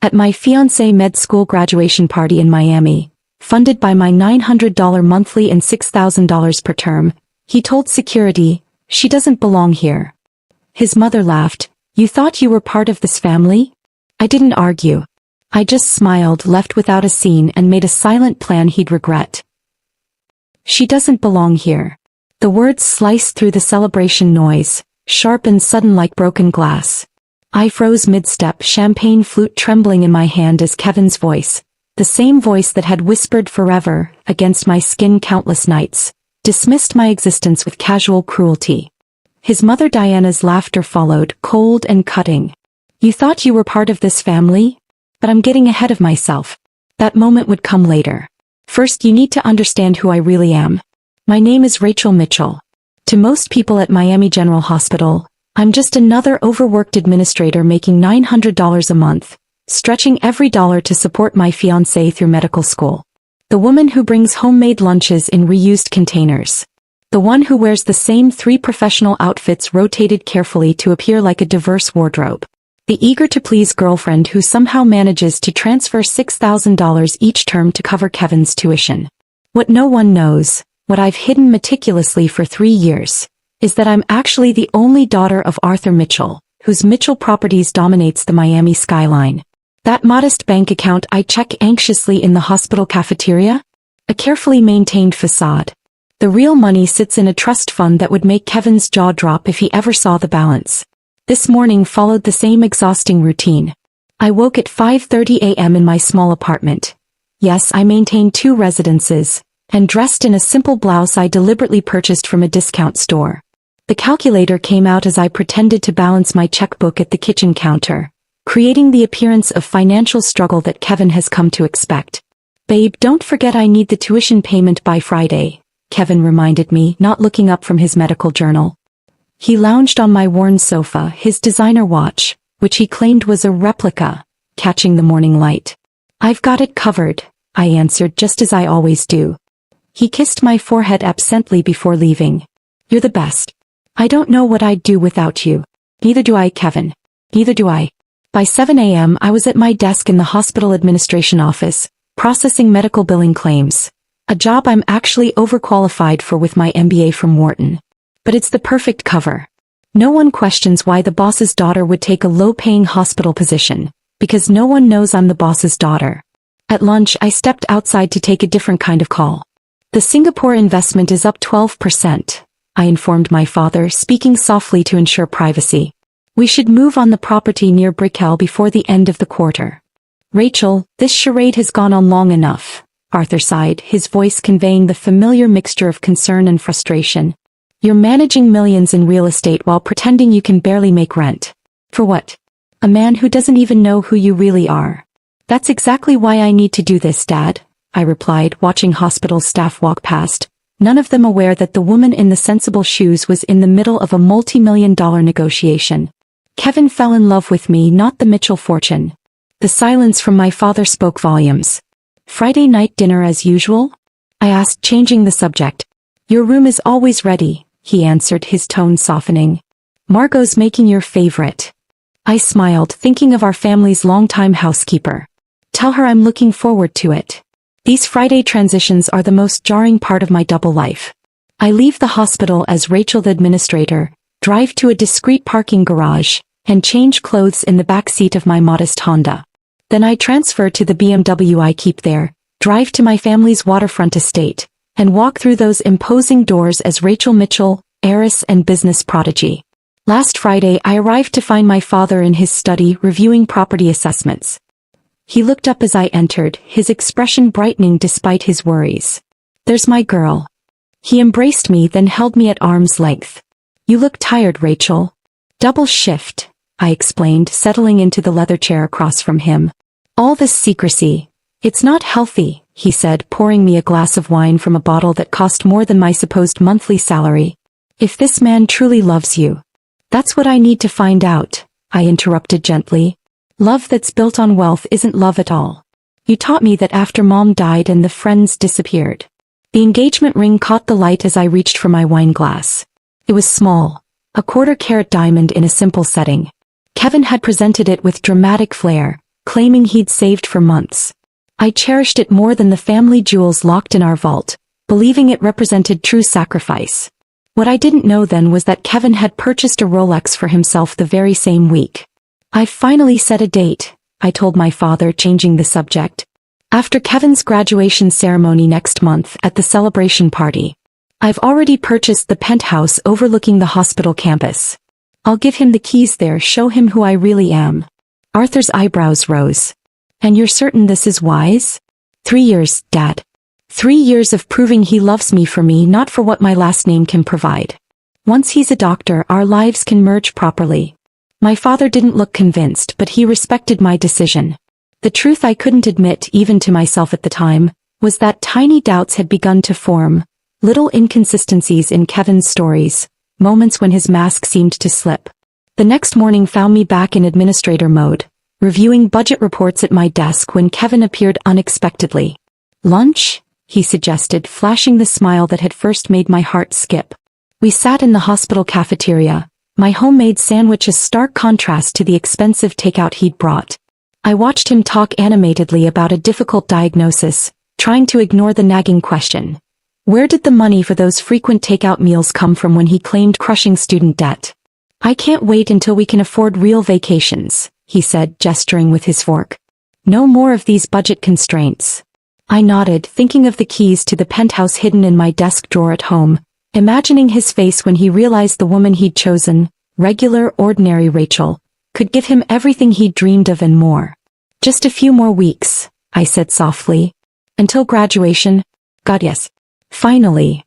At my fiancé med school graduation party in Miami, funded by my $900 monthly and $6,000 per term, he told security, "She doesn't belong here." His mother laughed. "You thought you were part of this family?" I didn't argue. I just smiled, left without a scene, and made a silent plan he'd regret. "She doesn't belong here." The words sliced through the celebration noise, sharp and sudden like broken glass. I froze mid-step, champagne flute trembling in my hand as Kevin's voice, the same voice that had whispered forever against my skin countless nights, dismissed my existence with casual cruelty. His mother Diana's laughter followed, cold and cutting. "You thought you were part of this family? But I'm getting ahead of myself. That moment would come later. First, you need to understand who I really am. My name is Rachel Mitchell. To most people at Miami General Hospital, I'm just another overworked administrator making $900 a month, stretching every dollar to support my fiancé through medical school. The woman who brings homemade lunches in reused containers. The one who wears the same 3 professional outfits rotated carefully to appear like a diverse wardrobe. The eager-to-please girlfriend who somehow manages to transfer $6,000 each term to cover Kevin's tuition. What no one knows, what I've hidden meticulously for 3 years, is that I'm actually the only daughter of Arthur Mitchell, whose Mitchell Properties dominates the Miami skyline. That modest bank account I check anxiously in the hospital cafeteria? A carefully maintained facade. The real money sits in a trust fund that would make Kevin's jaw drop if he ever saw the balance. This morning followed the same exhausting routine. I woke at 5:30 a.m. in my small apartment. Yes, I maintain 2 residences, and dressed in a simple blouse I deliberately purchased from a discount store. The calculator came out as I pretended to balance my checkbook at the kitchen counter, creating the appearance of financial struggle that Kevin has come to expect. "Babe, don't forget I need the tuition payment by Friday," Kevin reminded me, not looking up from his medical journal. He lounged on my worn sofa, his designer watch, which he claimed was a replica, catching the morning light. "I've got it covered," I answered, just as I always do. He kissed my forehead absently before leaving. "You're the best. I don't know what I'd do without you." "Neither do I, Kevin. Neither do I." By 7 a.m. I was at my desk in the hospital administration office, processing medical billing claims. A job I'm actually overqualified for with my MBA from Wharton. But it's the perfect cover. No one questions why the boss's daughter would take a low-paying hospital position, because no one knows I'm the boss's daughter. At lunch I stepped outside to take a different kind of call. "The Singapore investment is up 12%, I informed my father, speaking softly to ensure privacy. "We should move on the property near Betrayal before the end of the quarter." "Rachel, this charade has gone on long enough," Arthur sighed, his voice conveying the familiar mixture of concern and frustration. "You're managing millions in real estate while pretending you can barely make rent. For what? A man who doesn't even know who you really are." "That's exactly why I need to do this, Dad," I replied, watching hospital staff walk past, none of them aware that the woman in the sensible shoes was in the middle of a multi-million-dollar negotiation. Kevin fell in love with me, not the Mitchell fortune. The silence from my father spoke volumes. "Friday night dinner as usual?" I asked, changing the subject. "Your room is always ready," he answered, his tone softening. "Margot's making your favorite." I smiled, thinking of our family's longtime housekeeper. "Tell her I'm looking forward to it." These Friday transitions are the most jarring part of my double life. I leave the hospital as Rachel the administrator, drive to a discreet parking garage, and change clothes in the back seat of my modest Honda. Then I transfer to the BMW I keep there, drive to my family's waterfront estate, and walk through those imposing doors as Rachel Mitchell, heiress and business prodigy. Last Friday I arrived to find my father in his study reviewing property assessments. He looked up as I entered, his expression brightening despite his worries. "There's my girl." He embraced me, then held me at arm's length. "You look tired, Rachel." "Double shift," I explained, settling into the leather chair across from him. "All this secrecy. It's not healthy," he said, pouring me a glass of wine from a bottle that cost more than my supposed monthly salary. "If this man truly loves you." "That's what I need to find out," I interrupted gently. "Love that's built on wealth isn't love at all. You taught me that after Mom died and the friends disappeared." The engagement ring caught the light as I reached for my wine glass. It was small, a 1/4-carat diamond in a simple setting. Kevin had presented it with dramatic flair, claiming he'd saved for months. I cherished it more than the family jewels locked in our vault, believing it represented true sacrifice. What I didn't know then was that Kevin had purchased a Rolex for himself the very same week. "I've finally set a date," I told my father, changing the subject. "After Kevin's graduation ceremony next month at the celebration party. I've already purchased the penthouse overlooking the hospital campus. I'll give him the keys there, show him who I really am." Arthur's eyebrows rose. "And you're certain this is wise?" 3 years, Dad. 3 years of proving he loves me for me, not for what my last name can provide. Once he's a doctor, our lives can merge properly." My father didn't look convinced, but he respected my decision. The truth I couldn't admit even to myself at the time was that tiny doubts had begun to form, little inconsistencies in Kevin's stories, moments when his mask seemed to slip. The next morning found me back in administrator mode, reviewing budget reports at my desk when Kevin appeared unexpectedly. "Lunch?" he suggested, flashing the smile that had first made my heart skip. We sat in the hospital cafeteria, my homemade sandwich a stark contrast to the expensive takeout he'd brought. I watched him talk animatedly about a difficult diagnosis, trying to ignore the nagging question. Where did the money for those frequent takeout meals come from when he claimed crushing student debt? "I can't wait until we can afford real vacations," he said, gesturing with his fork. "No more of these budget constraints." I nodded, thinking of the keys to the penthouse hidden in my desk drawer at home, imagining his face when he realized the woman he'd chosen, regular, ordinary Rachel, could give him everything he'd dreamed of and more. "Just a few more weeks," I said softly. "Until graduation?" "God, yes. Finally.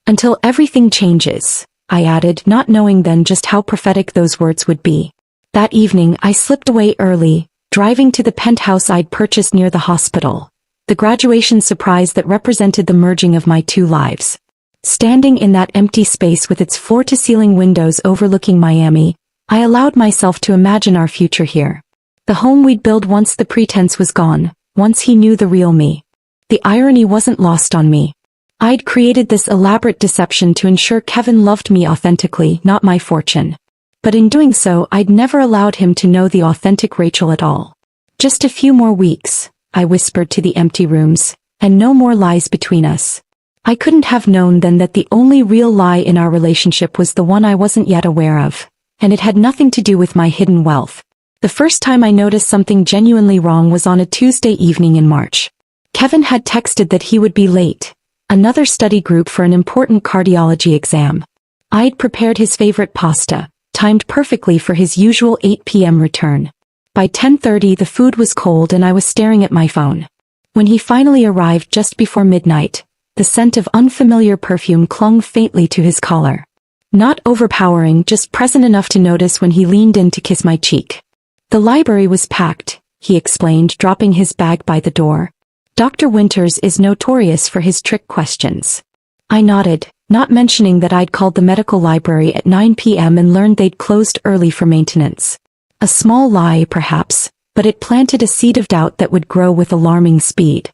Until everything changes," I added, not knowing then just how prophetic those words would be. That evening I slipped away early, driving to the penthouse I'd purchased near the hospital, the graduation surprise that represented the merging of my two lives. Standing in that empty space with its floor-to-ceiling windows overlooking Miami, I allowed myself to imagine our future here. The home we'd build once the pretense was gone, once he knew the real me. The irony wasn't lost on me. I'd created this elaborate deception to ensure Kevin loved me authentically, not my fortune. But in doing so, I'd never allowed him to know the authentic Rachel at all. "Just a few more weeks," I whispered to the empty rooms, "and no more lies between us." I couldn't have known then that the only real lie in our relationship was the one I wasn't yet aware of, and it had nothing to do with my hidden wealth. The first time I noticed something genuinely wrong was on a Tuesday evening in March. Kevin had texted that he would be late. Another study group for an important cardiology exam. I'd prepared his favorite pasta, timed perfectly for his usual 8 p.m. return. By 10:30 the food was cold and I was staring at my phone. When he finally arrived just before midnight, the scent of unfamiliar perfume clung faintly to his collar. Not overpowering, just present enough to notice when he leaned in to kiss my cheek. "The library was packed," he explained, dropping his bag by the door. "Dr. Winters is notorious for his trick questions." I nodded, not mentioning that I'd called the medical library at 9 p.m. and learned they'd closed early for maintenance. A small lie, perhaps, but it planted a seed of doubt that would grow with alarming speed.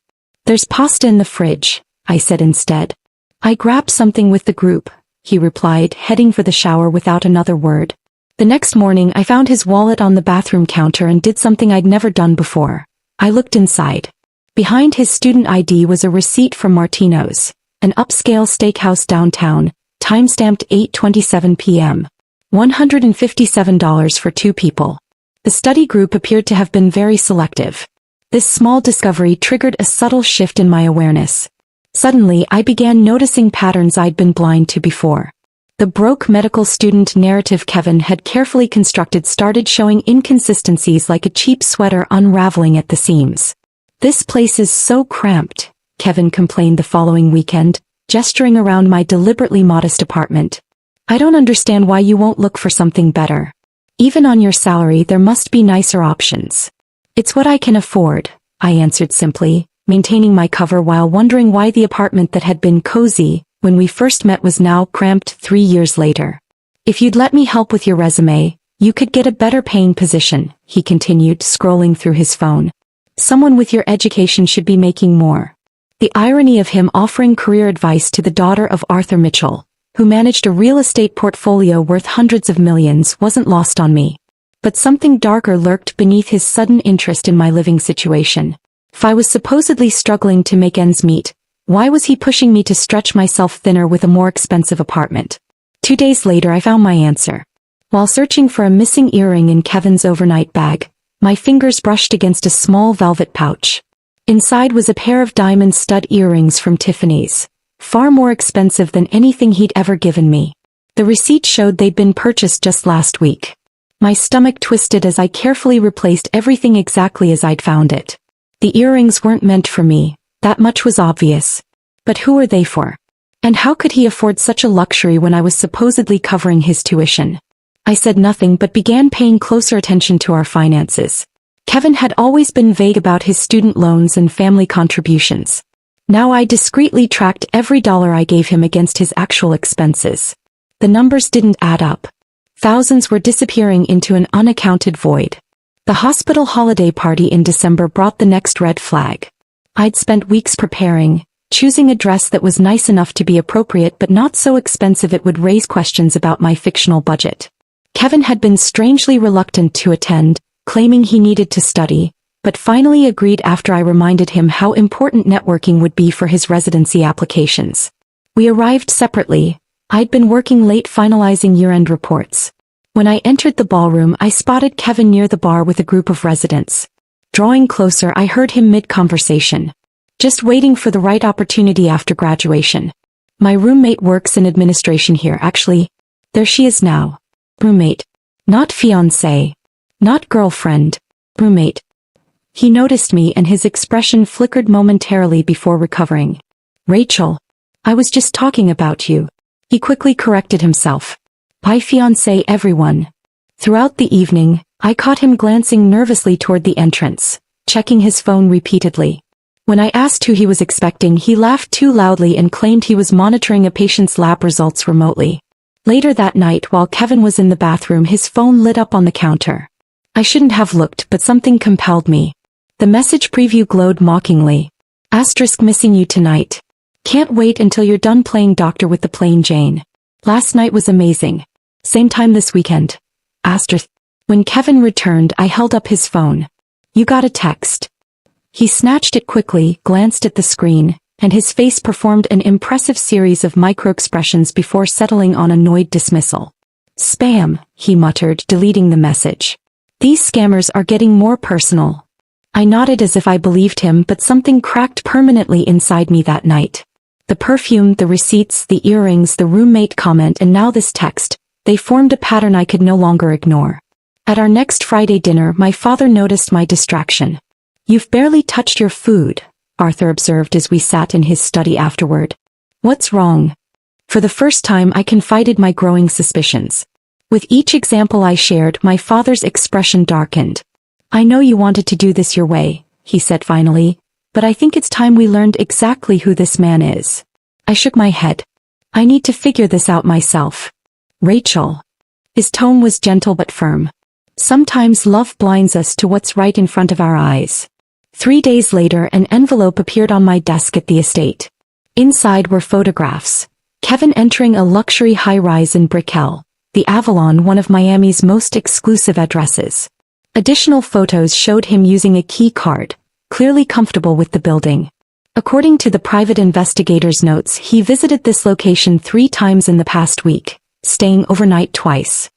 "There's pasta in the fridge," I said instead. "I grabbed something with the group," he replied, heading for the shower without another word. The next morning I found his wallet on the bathroom counter and did something I'd never done before. I looked inside. Behind his student ID was a receipt from Martino's, an upscale steakhouse downtown, time-stamped 8:27 p.m. $157 for 2 people. The study group appeared to have been very selective. This small discovery triggered a subtle shift in my awareness. Suddenly I began noticing patterns I'd been blind to before. The broke medical student narrative Kevin had carefully constructed started showing inconsistencies like a cheap sweater unraveling at the seams. "This place is so cramped," Kevin complained the following weekend, gesturing around my deliberately modest apartment. "I don't understand why you won't look for something better. Even on your salary there must be nicer options." "It's what I can afford," I answered simply, maintaining my cover while wondering why the apartment that had been cozy when we first met was now cramped 3 years later. "If you'd let me help with your resume, you could get a better paying position," he continued, scrolling through his phone. "Someone with your education should be making more." The irony of him offering career advice to the daughter of Arthur Mitchell, who managed a real estate portfolio worth hundreds of millions, wasn't lost on me. But something darker lurked beneath his sudden interest in my living situation. If I was supposedly struggling to make ends meet, why was he pushing me to stretch myself thinner with a more expensive apartment? 2 days later I found my answer. While searching for a missing earring in Kevin's overnight bag, my fingers brushed against a small velvet pouch. Inside was a pair of diamond stud earrings from Tiffany's, far more expensive than anything he'd ever given me. The receipt showed they'd been purchased just last week. My stomach twisted as I carefully replaced everything exactly as I'd found it. The earrings weren't meant for me, that much was obvious. But who were they for? And how could he afford such a luxury when I was supposedly covering his tuition? I said nothing but began paying closer attention to our finances. Kevin had always been vague about his student loans and family contributions. Now I discreetly tracked every dollar I gave him against his actual expenses. The numbers didn't add up. Thousands were disappearing into an unaccounted void. The hospital holiday party in December brought the next red flag. I'd spent weeks preparing, choosing a dress that was nice enough to be appropriate but not so expensive it would raise questions about my fictional budget. Kevin had been strangely reluctant to attend, claiming he needed to study, but finally agreed after I reminded him how important networking would be for his residency applications. We arrived separately. I'd been working late finalizing year-end reports. When I entered the ballroom I spotted Kevin near the bar with a group of residents. Drawing closer I heard him mid-conversation. Just waiting for the right opportunity after graduation. My roommate works in administration here actually. There she is now. Roommate. Not fiancé. Not girlfriend. Roommate. He noticed me and his expression flickered momentarily before recovering. Rachel. I was just talking about you. He quickly corrected himself. By fiancé everyone. Throughout the evening, I caught him glancing nervously toward the entrance, checking his phone repeatedly. When I asked who he was expecting he laughed too loudly and claimed he was monitoring a patient's lab results remotely. Later that night while Kevin was in the bathroom his phone lit up on the counter. I shouldn't have looked but something compelled me. The message preview glowed mockingly. Asterisk missing you tonight. Can't wait until you're done playing doctor with the plain Jane. Last night was amazing. Same time this weekend. Asterisk. When Kevin returned I held up his phone. You got a text. He snatched it quickly, glanced at the screen, and his face performed an impressive series of micro-expressions before settling on annoyed dismissal. Spam, he muttered, deleting the message. These scammers are getting more personal. I nodded as if I believed him but something cracked permanently inside me that night. The perfume, the receipts, the earrings, the roommate comment and now this text, they formed a pattern I could no longer ignore. At our next Friday dinner my father noticed my distraction. You've barely touched your food, Arthur observed as we sat in his study afterward. What's wrong? For the first time I confided my growing suspicions. With each example I shared my father's expression darkened. I know you wanted to do this your way, he said finally, but I think it's time we learned exactly who this man is. I shook my head. I need to figure this out myself. Rachel. His tone was gentle but firm. Sometimes love blinds us to what's right in front of our eyes. 3 days later an envelope appeared on my desk at the estate. Inside were photographs. Kevin entering a luxury high-rise in Betrayal, the Avalon, one of Miami's most exclusive addresses. Additional photos showed him using a key card, clearly comfortable with the building. According to the private investigator's notes he visited this location 3 times in the past week, staying overnight twice.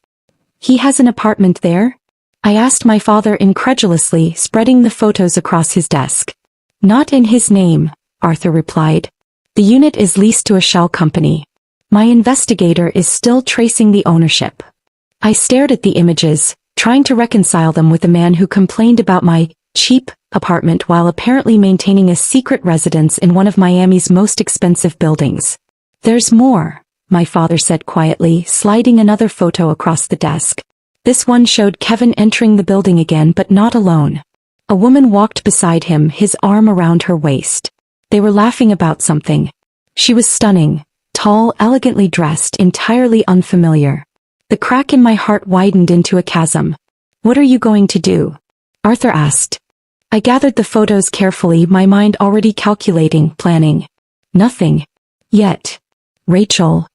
He has an apartment there? I asked my father incredulously, spreading the photos across his desk. Not in his name, Arthur replied. The unit is leased to a shell company. My investigator is still tracing the ownership. I stared at the images, trying to reconcile them with the man who complained about my cheap apartment while apparently maintaining a secret residence in one of Miami's most expensive buildings. There's more, my father said quietly, sliding another photo across the desk. This one showed Kevin entering the building again but not alone. A woman walked beside him, his arm around her waist. They were laughing about something. She was stunning, tall, elegantly dressed, entirely unfamiliar. The crack in my heart widened into a chasm. What are you going to do? Arthur asked. I gathered the photos carefully, my mind already calculating, planning. Nothing. Yet. Rachel.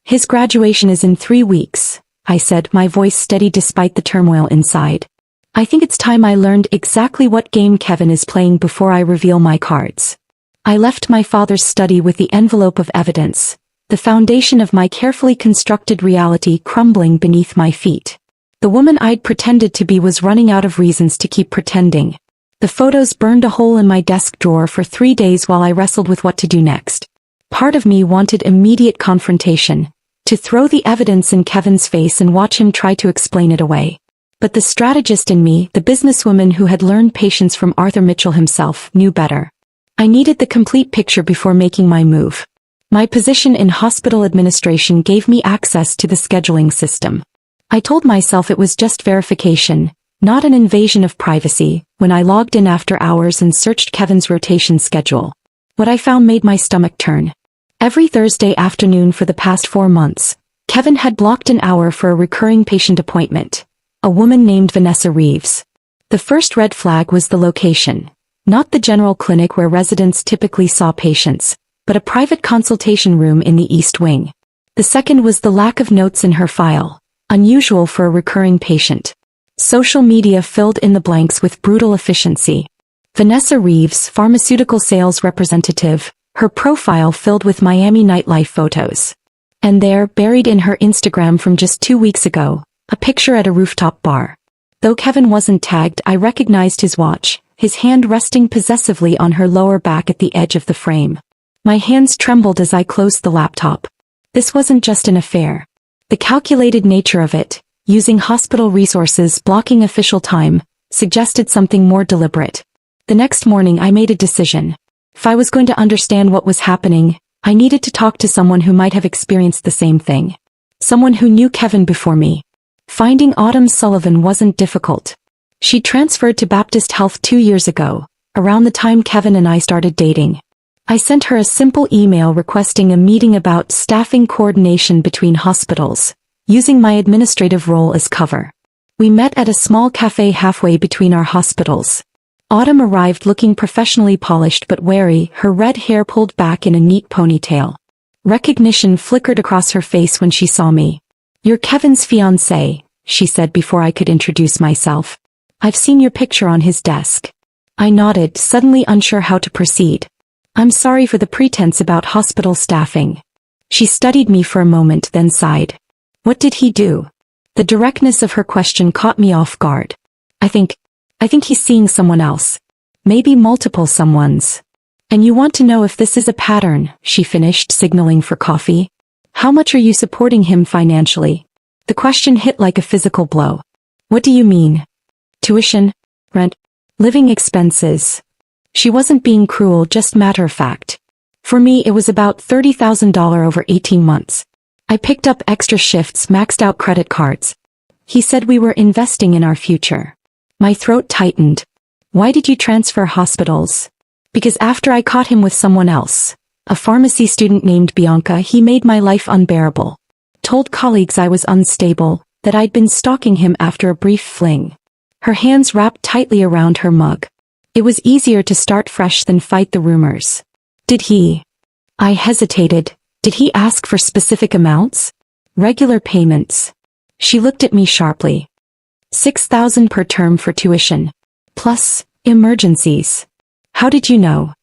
His graduation is in 3 weeks. I said, my voice steady despite the turmoil inside. I think it's time I learned exactly what game Kevin is playing before I reveal my cards. I left my father's study with the envelope of evidence, the foundation of my carefully constructed reality crumbling beneath my feet. The woman I'd pretended to be was running out of reasons to keep pretending. The photos burned a hole in my desk drawer for 3 days while I wrestled with what to do next. Part of me wanted immediate confrontation, to throw the evidence in Kevin's face and watch him try to explain it away. But the strategist in me, the businesswoman who had learned patience from Arthur Mitchell himself, knew better. I needed the complete picture before making my move. My position in hospital administration gave me access to the scheduling system. I told myself it was just verification, not an invasion of privacy, when I logged in after hours and searched Kevin's rotation schedule. What I found made my stomach turn. Every Thursday afternoon for the past 4 months, Kevin had blocked an hour for a recurring patient appointment. A woman named Vanessa Reeves. The first red flag was the location. Not the general clinic where residents typically saw patients, but a private consultation room in the East Wing. The second was the lack of notes in her file, unusual for a recurring patient. Social media filled in the blanks with brutal efficiency. Vanessa Reeves, pharmaceutical sales representative, her profile filled with Miami nightlife photos. And there, buried in her Instagram from just 2 weeks ago, a picture at a rooftop bar. Though Kevin wasn't tagged, I recognized his watch, his hand resting possessively on her lower back at the edge of the frame. My hands trembled as I closed the laptop. This wasn't just an affair. The calculated nature of it, using hospital resources, blocking official time, suggested something more deliberate. The next morning I made a decision. If I was going to understand what was happening, I needed to talk to someone who might have experienced the same thing. Someone who knew Kevin before me. Finding Autumn Sullivan wasn't difficult. She transferred to Baptist Health 2 years ago, around the time Kevin and I started dating. I sent her a simple email requesting a meeting about staffing coordination between hospitals, using my administrative role as cover. We met at a small cafe halfway between our hospitals. Autumn arrived looking professionally polished but wary, her red hair pulled back in a neat ponytail. Recognition flickered across her face when she saw me. "You're Kevin's fiancée," she said before I could introduce myself. "I've seen your picture on his desk." I nodded, suddenly unsure how to proceed. "I'm sorry for the pretense about hospital staffing." She studied me for a moment, then sighed. "What did he do?" The directness of her question caught me off guard. I think he's seeing someone else. Maybe multiple someones. "And you want to know if this is a pattern," she finished, signaling for coffee. "How much are you supporting him financially?" The question hit like a physical blow. "What do you mean?" "Tuition, rent, living expenses." She wasn't being cruel, just matter of fact. For me it was about $30,000 over 18 months. I picked up extra shifts, maxed out credit cards. He said we were investing in our future. My throat tightened. "Why did you transfer hospitals?" "Because after I caught him with someone else, a pharmacy student named Bianca, he made my life unbearable. Told colleagues I was unstable, that I'd been stalking him after a brief fling." Her hands wrapped tightly around her mug. It was easier to start fresh than fight the rumors. "Did he?" I hesitated. "Did he ask for specific amounts?" "Regular payments." She looked at me sharply. $6,000 per term for tuition. Plus, emergencies. "How did you know?"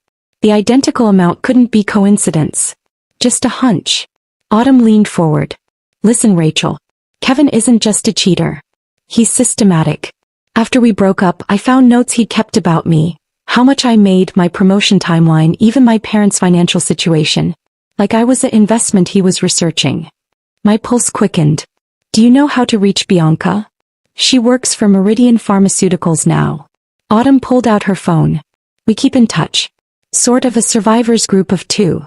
The identical amount couldn't be coincidence. Just a hunch. Autumn leaned forward. "Listen, Rachel. Kevin isn't just a cheater. He's systematic. After we broke up, I found notes he'd kept about me. How much I made, my promotion timeline, even my parents' financial situation. Like I was an investment he was researching." My pulse quickened. "Do you know how to reach Bianca?" "She works for Meridian Pharmaceuticals now." Autumn pulled out her phone. "We keep in touch. Sort of a survivors group of 2.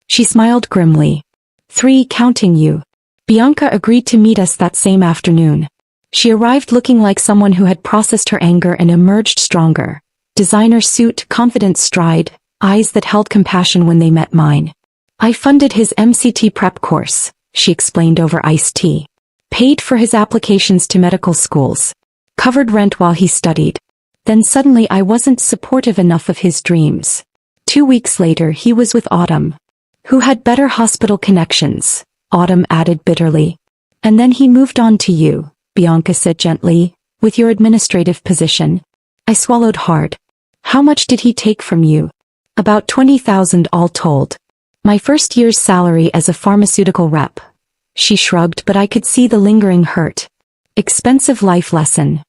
She smiled grimly. 3 counting you." Bianca agreed to meet us that same afternoon. She arrived looking like someone who had processed her anger and emerged stronger. Designer suit, confident stride, eyes that held compassion when they met mine. "I funded his MCT prep course," she explained over iced tea. "Paid for his applications to medical schools. Covered rent while he studied. Then suddenly I wasn't supportive enough of his dreams. 2 weeks later he was with Autumn. Who had better hospital connections," Autumn added bitterly. And then he moved on to you, Bianca said gently, with your administrative position. I swallowed hard. How much did he take from you? About 20,000 all told. My first year's salary as a pharmaceutical rep. She shrugged, but I could see the lingering hurt. Expensive life lesson.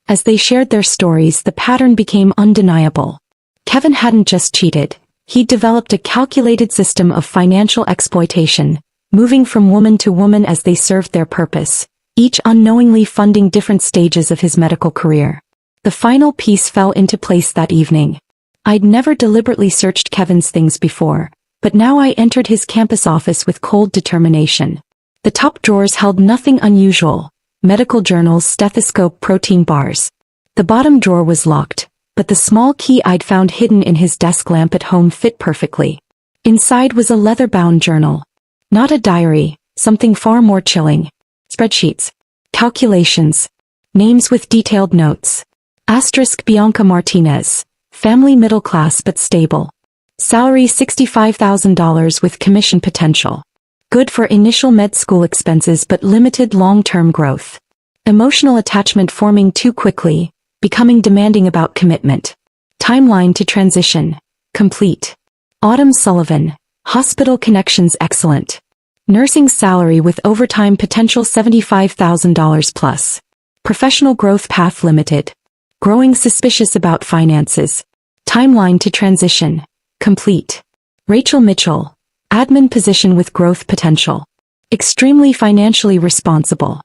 As they shared their stories, the pattern became undeniable. Kevin hadn't just cheated. He'd developed a calculated system of financial exploitation, moving from woman to woman as they served their purpose, each unknowingly funding different stages of his medical career. The final piece fell into place that evening. I'd never deliberately searched Kevin's things before, but now I entered his campus office with cold determination. The top drawers held nothing unusual: medical journals, stethoscope, protein bars. The bottom drawer was locked, but the small key I'd found hidden in his desk lamp at home fit perfectly. Inside was a leather-bound journal. Not a diary, something far more chilling. Spreadsheets. Calculations. Names with detailed notes. Asterisk Bianca Martinez. Family middle class but stable. Salary $65,000 with commission potential. Good for initial med school expenses but limited long-term growth. Emotional attachment forming too quickly, becoming demanding about commitment. Timeline to transition. Complete. Autumn Sullivan. Hospital connections excellent. Nursing salary with overtime potential $75,000 plus. Professional growth path limited. Growing suspicious about finances. Timeline to transition. Complete. Rachel Mitchell. Admin position with growth potential. Extremely financially responsible.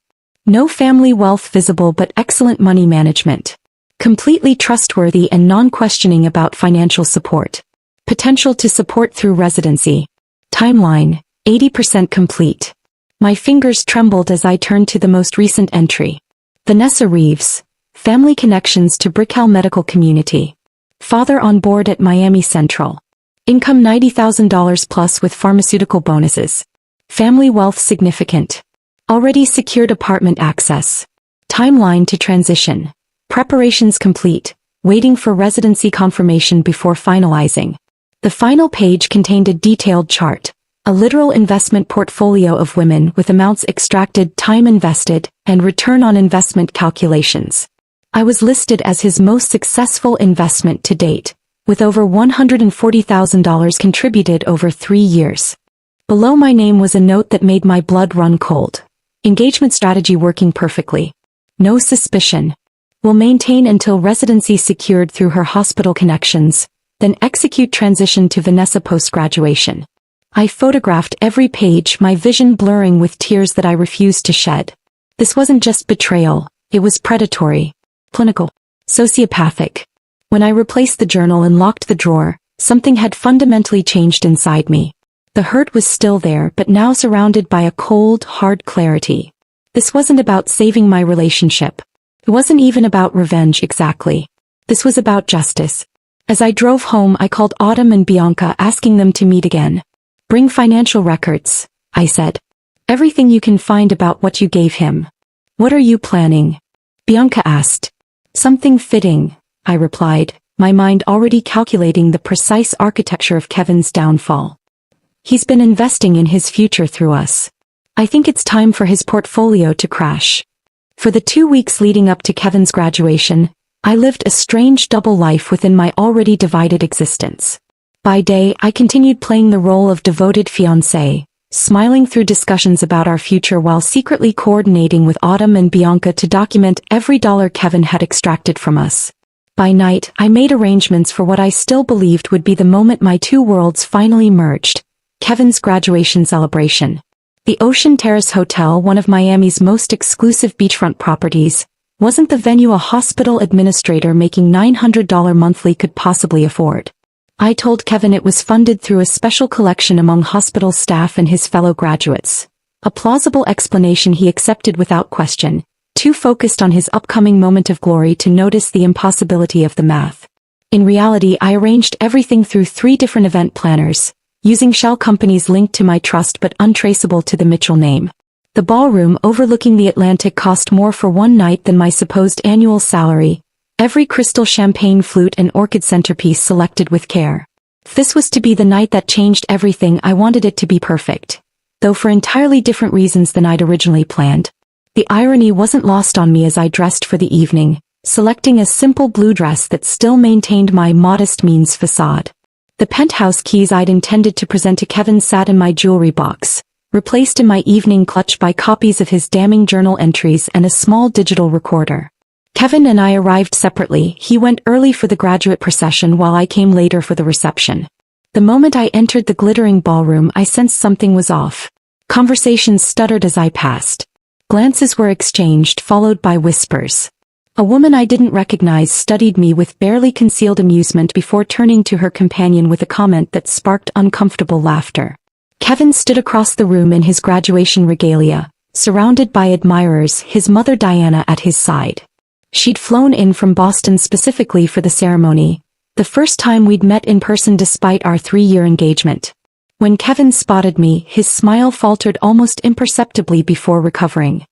No family wealth visible but excellent money management. Completely trustworthy and non-questioning about financial support. Potential to support through residency. Timeline, 80% complete. My fingers trembled as I turned to the most recent entry. Vanessa Reeves. Family connections to Brickell Medical Community. Father on board at Miami Central. Income $90,000 plus with pharmaceutical bonuses. Family wealth significant. Already secured apartment access. Timeline to transition. Preparations complete, waiting for residency confirmation before finalizing. The final page contained a detailed chart, a literal investment portfolio of women with amounts extracted, time invested, and return on investment calculations. I was listed as his most successful investment to date, with over $140,000 contributed over 3 years. Below my name was a note that made my blood run cold. Engagement strategy working perfectly. No suspicion. Will maintain until residency secured through her hospital connections, then execute transition to Vanessa post-graduation. I photographed every page, my vision blurring with tears that I refused to shed. This wasn't just betrayal, it was predatory, clinical, sociopathic. When I replaced the journal and locked the drawer, something had fundamentally changed inside me. The hurt was still there, but now surrounded by a cold, hard clarity. This wasn't about saving my relationship. It wasn't even about revenge exactly. This was about justice. As I drove home, I called Autumn and Bianca, asking them to meet again. Bring financial records, I said. Everything you can find about what you gave him. What are you planning? Bianca asked. Something fitting, I replied, my mind already calculating the precise architecture of Kevin's downfall. He's been investing in his future through us. I think it's time for his portfolio to crash. For the 2 weeks leading up to Kevin's graduation, I lived a strange double life within my already divided existence. By day, I continued playing the role of devoted fiancé, smiling through discussions about our future while secretly coordinating with Autumn and Bianca to document every dollar Kevin had extracted from us. By night, I made arrangements for what I still believed would be the moment my two worlds finally merged: Kevin's graduation celebration. The Ocean Terrace Hotel, one of Miami's most exclusive beachfront properties, wasn't the venue a hospital administrator making $900 monthly could possibly afford. I told Kevin it was funded through a special collection among hospital staff and his fellow graduates. A plausible explanation he accepted without question, too focused on his upcoming moment of glory to notice the impossibility of the math. In reality, I arranged everything through 3 different event planners, using shell companies linked to my trust but untraceable to the Mitchell name. The ballroom overlooking the Atlantic cost more for one night than my supposed annual salary, every crystal champagne flute and orchid centerpiece selected with care. If this was to be the night that changed everything, I wanted it to be perfect. though for entirely different reasons than I'd originally planned. The irony wasn't lost on me as I dressed for the evening, selecting a simple blue dress that still maintained my modest means facade. The penthouse keys I'd intended to present to Kevin sat in my jewelry box, replaced in my evening clutch by copies of his damning journal entries and a small digital recorder. Kevin and I arrived separately. He went early for the graduate procession while I came later for the reception. The moment I entered the glittering ballroom, I sensed something was off. Conversations stuttered as I passed. Glances were exchanged, followed by whispers. A woman I didn't recognize studied me with barely concealed amusement before turning to her companion with a comment that sparked uncomfortable laughter. Kevin stood across the room in his graduation regalia, surrounded by admirers, his mother Diana at his side. She'd flown in from Boston specifically for the ceremony, the first time we'd met in person despite our 3-year engagement. When Kevin spotted me, his smile faltered almost imperceptibly before recovering.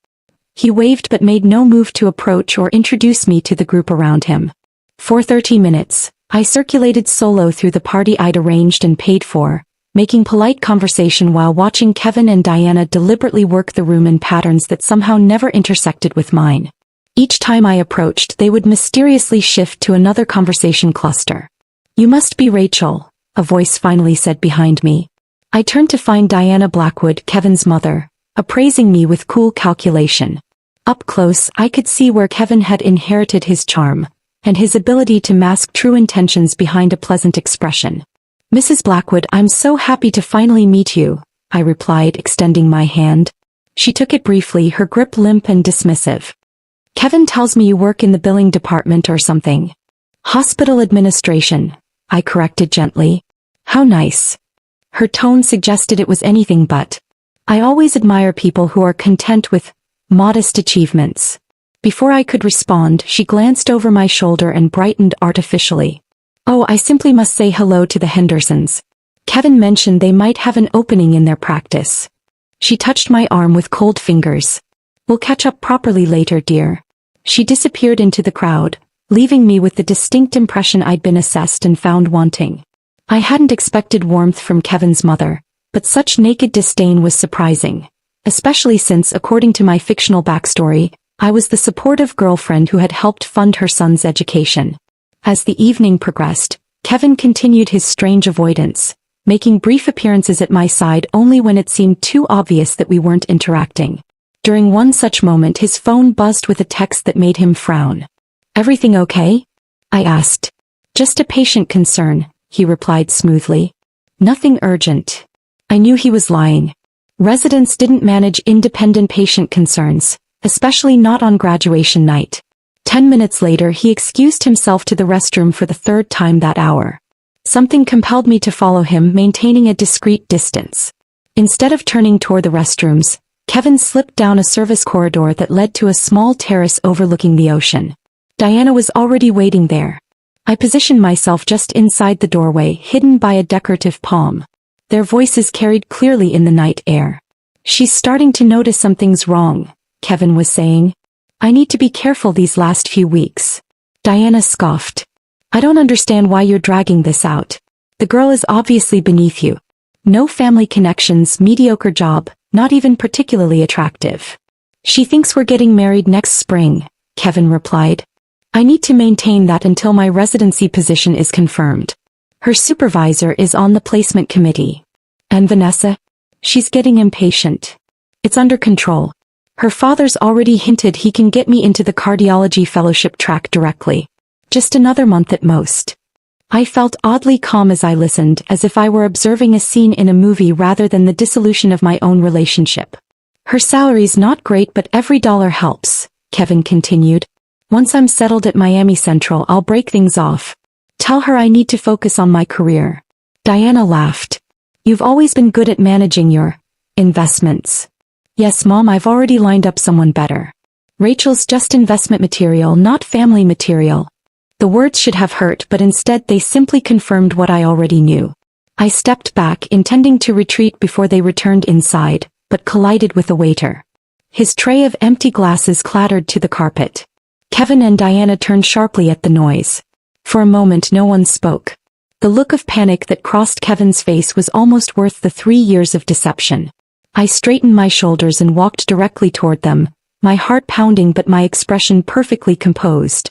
He waved but made no move to approach or introduce me to the group around him. For 30 minutes, I circulated solo through the party I'd arranged and paid for, making polite conversation while watching Kevin and Diana deliberately work the room in patterns that somehow never intersected with mine. Each time I approached, they would mysteriously shift to another conversation cluster. "You must be Rachel," a voice finally said behind me. I turned to find Diana Blackwood, Kevin's mother, appraising me with cool calculation. Up close, I could see where Kevin had inherited his charm, and his ability to mask true intentions behind a pleasant expression. "Mrs. Blackwood, I'm so happy to finally meet you," I replied, extending my hand. She took it briefly, her grip limp and dismissive. "Kevin tells me you work in the billing department or something." "Hospital administration," I corrected gently. "How nice." Her tone suggested it was anything but. I always admire people who are content with modest achievements. Before I could respond, she glanced over my shoulder and brightened artificially. "Oh, I simply must say hello to the Hendersons. Kevin mentioned they might have an opening in their practice." She touched my arm with cold fingers. "We'll catch up properly later, dear." She disappeared into the crowd, leaving me with the distinct impression I'd been assessed and found wanting. I hadn't expected warmth from Kevin's mother, but such naked disdain was surprising, especially since, according to my fictional backstory, I was the supportive girlfriend who had helped fund her son's education. As the evening progressed, Kevin continued his strange avoidance, making brief appearances at my side only when it seemed too obvious that we weren't interacting. During one such moment, his phone buzzed with a text that made him frown. "Everything okay?" I asked. "Just a patient concern," he replied smoothly. "Nothing urgent." I knew he was lying. Residents didn't manage independent patient concerns, especially not on graduation night. 10 minutes later, he excused himself to the restroom for the 3rd time that hour. Something compelled me to follow him, maintaining a discreet distance. Instead of turning toward the restrooms, Kevin slipped down a service corridor that led to a small terrace overlooking the ocean. Diana was already waiting there. I positioned myself just inside the doorway, hidden by a decorative palm. Their voices carried clearly in the night air. "She's starting to notice something's wrong," Kevin was saying. "I need to be careful these last few weeks." Diana scoffed. "I don't understand why you're dragging this out. The girl is obviously beneath you. No family connections, mediocre job, not even particularly attractive." "She thinks we're getting married next spring," Kevin replied. "I need to maintain that until my residency position is confirmed. Her supervisor is on the placement committee." "And Vanessa? She's getting impatient." "It's under control. Her father's already hinted he can get me into the cardiology fellowship track directly. Just another month at most." I felt oddly calm as I listened, as if I were observing a scene in a movie rather than the dissolution of my own relationship. "Her salary's not great, but every dollar helps," Kevin continued. "Once I'm settled at Miami Central, I'll break things off. Tell her I need to focus on my career." Diana laughed. "You've always been good at managing your investments." "Yes, Mom, I've already lined up someone better. Rachel's just investment material, not family material." The words should have hurt, but instead they simply confirmed what I already knew. I stepped back, intending to retreat before they returned inside, but collided with a waiter. His tray of empty glasses clattered to the carpet. Kevin and Diana turned sharply at the noise. For a moment no one spoke. The look of panic that crossed Kevin's face was almost worth the 3 years of deception. I straightened my shoulders and walked directly toward them, my heart pounding but my expression perfectly composed.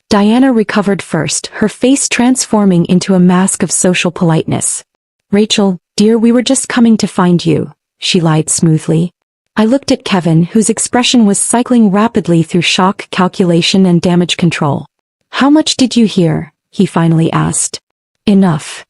Diana recovered first, her face transforming into a mask of social politeness. "Rachel, dear, we were just coming to find you," she lied smoothly. I looked at Kevin, whose expression was cycling rapidly through shock, calculation, and damage control. "How much did you hear?" he finally asked. "Enough."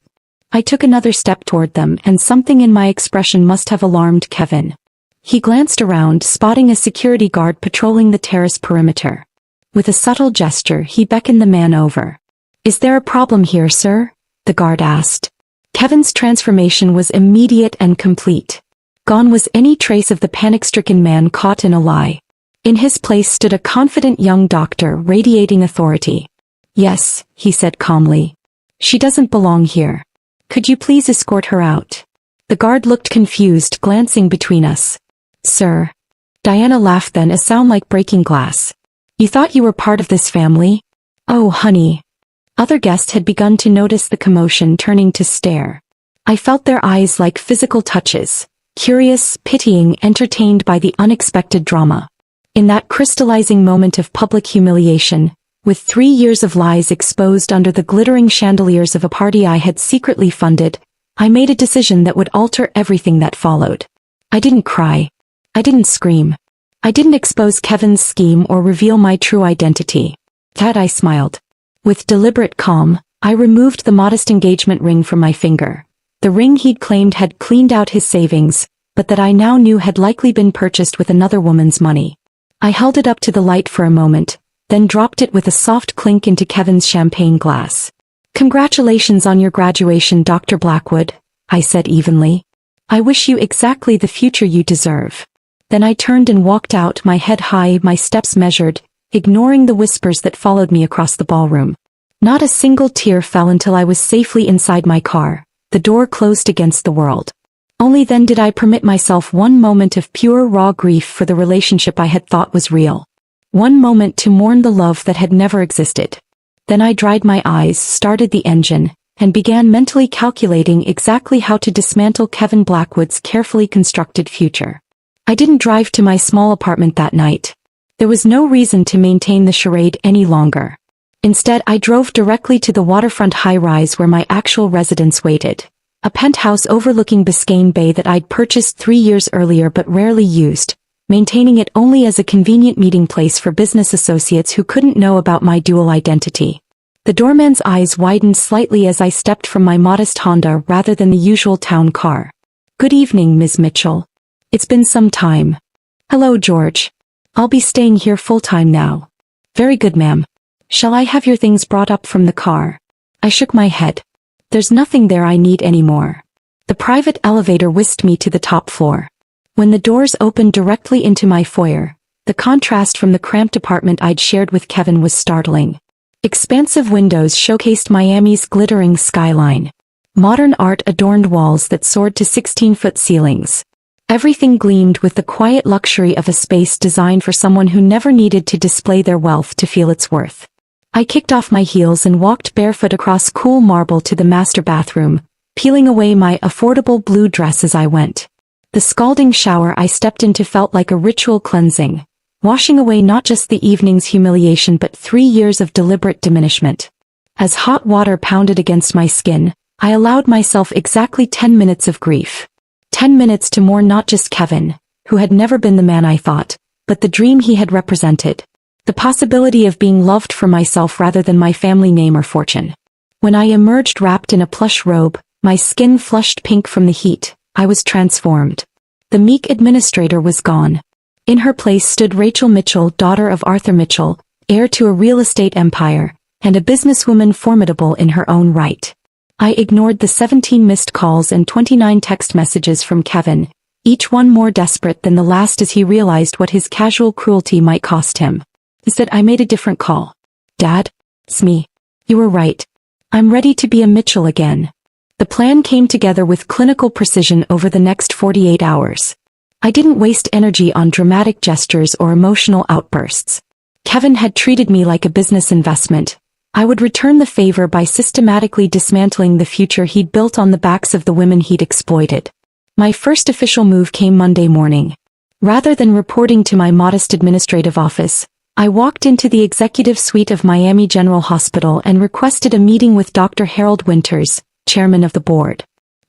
I took another step toward them, and something in my expression must have alarmed Kevin. He glanced around, spotting a security guard patrolling the terrace perimeter. With a subtle gesture, he beckoned the man over. "Is there a problem here, sir?" the guard asked. Kevin's transformation was immediate and complete. Gone was any trace of the panic-stricken man caught in a lie. In his place stood a confident young doctor, radiating authority. "Yes," he said calmly. "She doesn't belong here. Could you please escort her out?" The guard looked confused, glancing between us. "Sir." Diana laughed, then a sound like breaking glass. "You thought you were part of this family? Oh, honey." Other guests had begun to notice the commotion, turning to stare. I felt their eyes like physical touches, curious, pitying, entertained by the unexpected drama. In that crystallizing moment of public humiliation, with 3 years of lies exposed under the glittering chandeliers of a party I had secretly funded, I made a decision that would alter everything that followed. I didn't cry. I didn't scream. I didn't expose Kevin's scheme or reveal my true identity. Instead, I smiled. With deliberate calm, I removed the modest engagement ring from my finger. The ring he'd claimed had cleaned out his savings, but that I now knew had likely been purchased with another woman's money. I held it up to the light for a moment, then dropped it with a soft clink into Kevin's champagne glass. "Congratulations on your graduation, Dr. Blackwood," I said evenly. "I wish you exactly the future you deserve." Then I turned and walked out, my head high, my steps measured, ignoring the whispers that followed me across the ballroom. Not a single tear fell until I was safely inside my car, the door closed against the world. Only then did I permit myself one moment of pure raw grief for the relationship I had thought was real. One moment to mourn the love that had never existed. Then I dried my eyes, started the engine, and began mentally calculating exactly how to dismantle Kevin Blackwood's carefully constructed future. I didn't drive to my small apartment that night. There was no reason to maintain the charade any longer. Instead, I drove directly to the waterfront high-rise where my actual residence waited. A penthouse overlooking Biscayne Bay that I'd purchased 3 years earlier but rarely used, maintaining it only as a convenient meeting place for business associates who couldn't know about my dual identity. The doorman's eyes widened slightly as I stepped from my modest Honda rather than the usual town car. "Good evening, Ms. Mitchell. It's been some time." "Hello, George. I'll be staying here full-time now." "Very good, ma'am. Shall I have your things brought up from the car?" I shook my head. "There's nothing there I need anymore." The private elevator whisked me to the top floor. When the doors opened directly into my foyer, the contrast from the cramped apartment I'd shared with Kevin was startling. Expansive windows showcased Miami's glittering skyline. Modern art adorned walls that soared to 16-foot ceilings. Everything gleamed with the quiet luxury of a space designed for someone who never needed to display their wealth to feel its worth. I kicked off my heels and walked barefoot across cool marble to the master bathroom, peeling away my affordable blue dress as I went. The scalding shower I stepped into felt like a ritual cleansing, washing away not just the evening's humiliation but 3 years of deliberate diminishment. As hot water pounded against my skin, I allowed myself exactly 10 minutes of grief. 10 minutes to mourn not just Kevin, who had never been the man I thought, but the dream he had represented. The possibility of being loved for myself rather than my family name or fortune. When I emerged wrapped in a plush robe, my skin flushed pink from the heat, I was transformed. The meek administrator was gone. In her place stood Rachel Mitchell, daughter of Arthur Mitchell, heir to a real estate empire, and a businesswoman formidable in her own right. I ignored the 17 missed calls and 29 text messages from Kevin, each one more desperate than the last as he realized what his casual cruelty might cost him. Instead, I made a different call. "Dad? It's me. You were right. I'm ready to be a Mitchell again." The plan came together with clinical precision over the next 48 hours. I didn't waste energy on dramatic gestures or emotional outbursts. Kevin had treated me like a business investment. I would return the favor by systematically dismantling the future he'd built on the backs of the women he'd exploited. My first official move came Monday morning. Rather than reporting to my modest administrative office, I walked into the executive suite of Miami General Hospital and requested a meeting with Dr. Harold Winters, chairman of the board.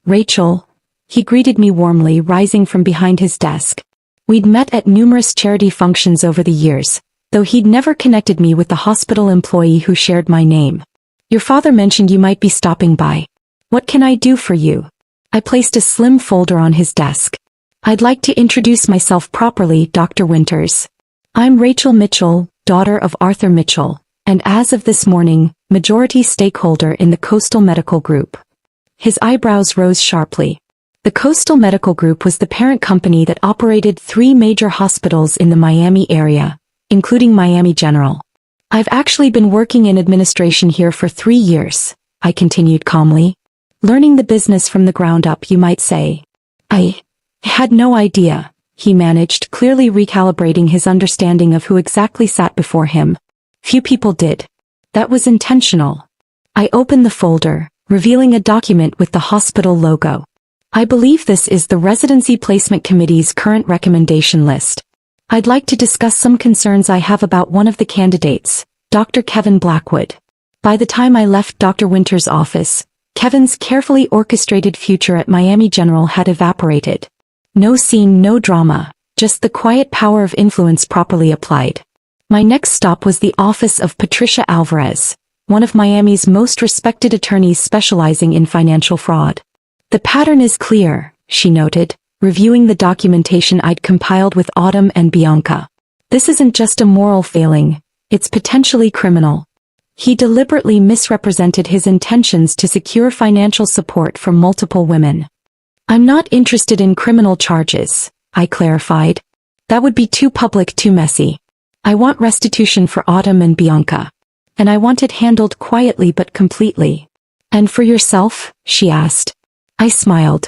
Rachel, he greeted me warmly, rising from behind his desk. We'd met at numerous charity functions over the years, though he'd never connected me with the hospital employee who shared my name. Your father mentioned you might be stopping by. What can I do for you? I placed a slim folder on his desk. I'd like to introduce myself properly, Dr. Winters. I'm Rachel Mitchell, daughter of Arthur Mitchell, and as of this morning, majority stakeholder in the Coastal Medical Group. His eyebrows rose sharply. The Coastal Medical Group was the parent company that operated 3 major hospitals in the Miami area, including Miami General. I've actually been working in administration here for 3 years, I continued calmly. Learning the business from the ground up, you might say. I had no idea, he managed, clearly recalibrating his understanding of who exactly sat before him. Few people did. That was intentional. I opened the folder, revealing a document with the hospital logo. I believe this is the Residency Placement Committee's current recommendation list. I'd like to discuss some concerns I have about one of the candidates, Dr. Kevin Blackwood. By the time I left Dr. Winters' office, Kevin's carefully orchestrated future at Miami General had evaporated. No scene, no drama, just the quiet power of influence properly applied. My next stop was the office of Patricia Alvarez, one of Miami's most respected attorneys specializing in financial fraud. The pattern is clear, she noted, reviewing the documentation I'd compiled with Autumn and Bianca. This isn't just a moral failing, it's potentially criminal. He deliberately misrepresented his intentions to secure financial support from multiple women. I'm not interested in criminal charges, I clarified. That would be too public, too messy. I want restitution for Autumn and Bianca. And I want it handled quietly but completely. And for yourself? She asked. I smiled.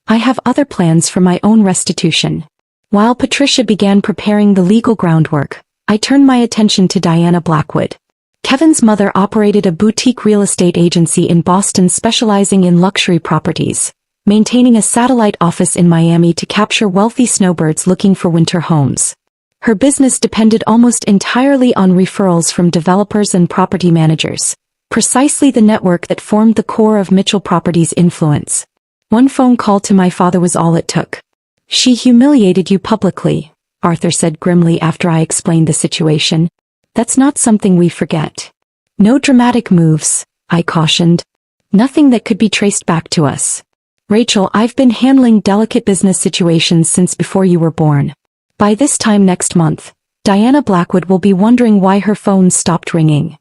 I have other plans for my own restitution. While Patricia began preparing the legal groundwork, I turned my attention to Diana Blackwood. Kevin's mother operated a boutique real estate agency in Boston specializing in luxury properties, maintaining a satellite office in Miami to capture wealthy snowbirds looking for winter homes. Her business depended almost entirely on referrals from developers and property managers, precisely the network that formed the core of Mitchell Properties' influence. One phone call to my father was all it took. She humiliated you publicly, Arthur said grimly after I explained the situation. That's not something we forget. No dramatic moves, I cautioned. Nothing that could be traced back to us. Rachel, I've been handling delicate business situations since before you were born. By this time next month, Diana Blackwood will be wondering why her phone stopped ringing.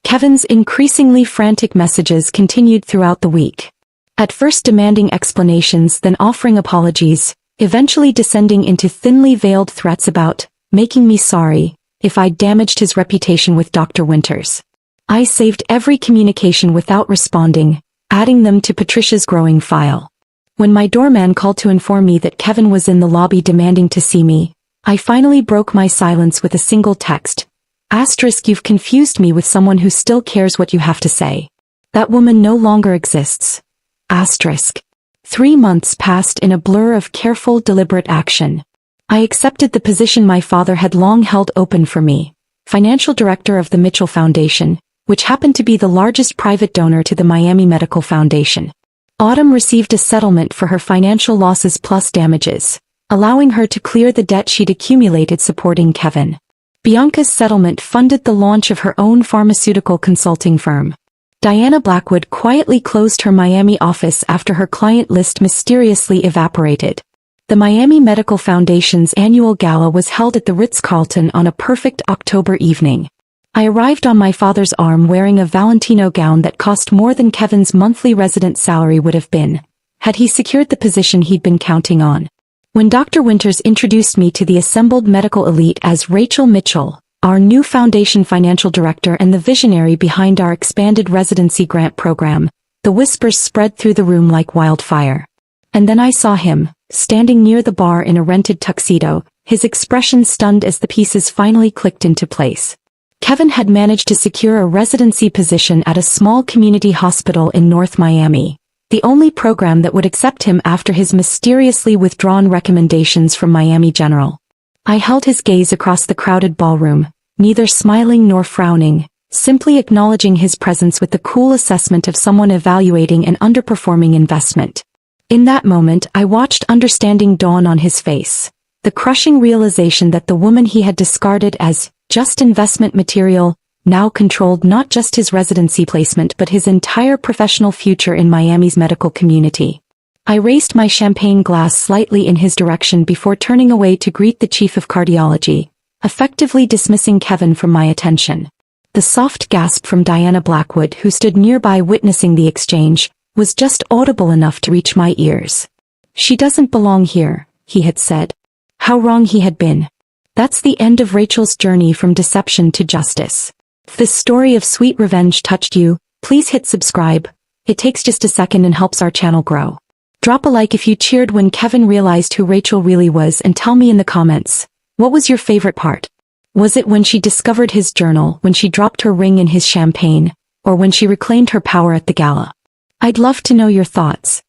Kevin's increasingly frantic messages continued throughout the week. At first demanding explanations, then offering apologies, eventually descending into thinly veiled threats about making me sorry if I damaged his reputation with Dr. Winters. I saved every communication without responding, adding them to Patricia's growing file. When my doorman called to inform me that Kevin was in the lobby demanding to see me, I finally broke my silence with a single text. Asterisk, you've confused me with someone who still cares what you have to say. That woman no longer exists. Asterisk. 3 months passed in a blur of careful, deliberate action. I accepted the position my father had long held open for me, financial director of the Mitchell Foundation, which happened to be the largest private donor to the Miami Medical Foundation. Autumn received a settlement for her financial losses plus damages, allowing her to clear the debt she'd accumulated supporting Kevin. Bianca's settlement funded the launch of her own pharmaceutical consulting firm. Diana Blackwood quietly closed her Miami office after her client list mysteriously evaporated. The Miami Medical Foundation's annual gala was held at the Ritz-Carlton on a perfect October evening. I arrived on my father's arm wearing a Valentino gown that cost more than Kevin's monthly resident salary would have been, had he secured the position he'd been counting on. When Dr. Winters introduced me to the assembled medical elite as Rachel Mitchell, our new foundation financial director and the visionary behind our expanded residency grant program, the whispers spread through the room like wildfire. And then I saw him, standing near the bar in a rented tuxedo, his expression stunned as the pieces finally clicked into place. Kevin had managed to secure a residency position at a small community hospital in North Miami, the only program that would accept him after his mysteriously withdrawn recommendations from Miami General. I held his gaze across the crowded ballroom, neither smiling nor frowning, simply acknowledging his presence with the cool assessment of someone evaluating an underperforming investment. In that moment, I watched understanding dawn on his face, the crushing realization that the woman he had discarded as just investment material now controlled not just his residency placement but his entire professional future in Miami's medical community. I raised my champagne glass slightly in his direction before turning away to greet the chief of cardiology, effectively dismissing Kevin from my attention. The soft gasp from Diana Blackwood, who stood nearby witnessing the exchange, was just audible enough to reach my ears. "She doesn't belong here," he had said. How wrong he had been. That's the end of Rachel's journey from deception to justice. If this story of sweet revenge touched you, please hit subscribe. It takes just a second and helps our channel grow. Drop a like if you cheered when Kevin realized who Rachel really was, and tell me in the comments, what was your favorite part? Was it when she discovered his journal, when she dropped her ring in his champagne, or when she reclaimed her power at the gala? I'd love to know your thoughts.